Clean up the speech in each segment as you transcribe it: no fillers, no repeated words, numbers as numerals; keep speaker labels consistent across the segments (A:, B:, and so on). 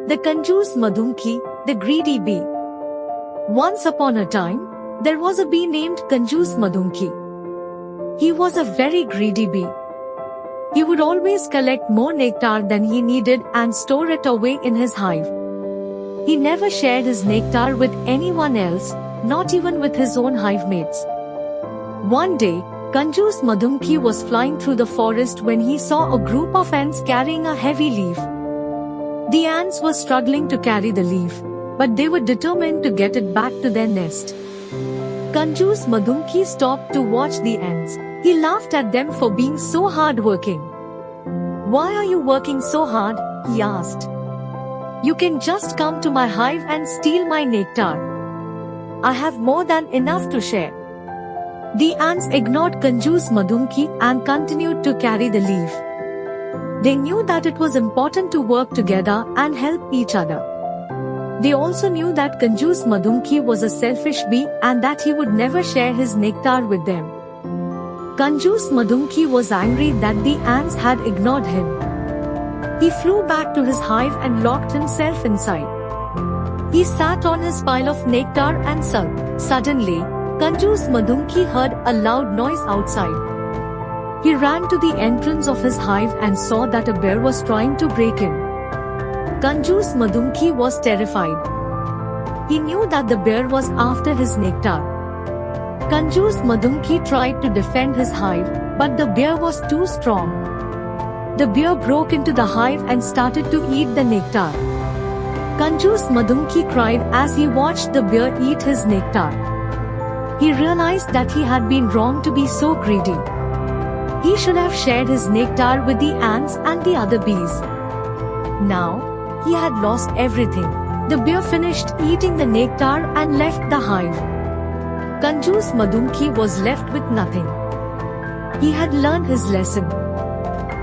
A: The Kanjoos Madhumakhi, the greedy bee. Once upon a time, there was a bee named Kanjoos Madhumakhi. He was a very greedy bee. He would always collect more nectar than he needed and store it away in his hive. He never shared his nectar with anyone else, not even with his own hive mates. One day, Kanjoos Madhumakhi was flying through the forest when he saw a group of ants carrying a heavy leaf. The ants were struggling to carry the leaf, but they were determined to get it back to their nest. Kanjoos Madhumakhi stopped to watch the ants. He laughed at them for being so hard-working. "Why are you working so hard?" he asked. "You can just come to my hive and steal my nectar. I have more than enough to share." The ants ignored Kanjoos Madhumakhi and continued to carry the leaf. They knew that it was important to work together and help each other. They also knew that Kanjoos Madhumakhi was a selfish bee and that he would never share his nectar with them. Kanjoos Madhumakhi was angry that the ants had ignored him. He flew back to his hive and locked himself inside. He sat on his pile of nectar and sulked. Suddenly, Kanjoos Madhumakhi heard a loud noise outside. He ran to the entrance of his hive and saw that a bear was trying to break in. Kanjoos Madhumakhi was terrified. He knew that the bear was after his nectar. Kanjoos Madhumakhi tried to defend his hive, but the bear was too strong. The bear broke into the hive and started to eat the nectar. Kanjoos Madhumakhi cried as he watched the bear eat his nectar. He realized that he had been wrong to be so greedy. He should have shared his nectar with the ants and the other bees. Now, he had lost everything. The bear finished eating the nectar and left the hive. Kanjoos Madhumakhi was left with nothing. He had learned his lesson.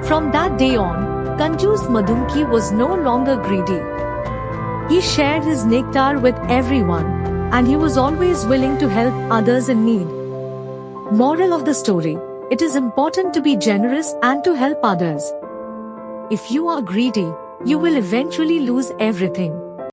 A: From that day on, Kanjoos Madhumakhi was no longer greedy. He shared his nectar with everyone, and he was always willing to help others in need. Moral of the story: it is important to be generous and to help others. If you are greedy, you will eventually lose everything.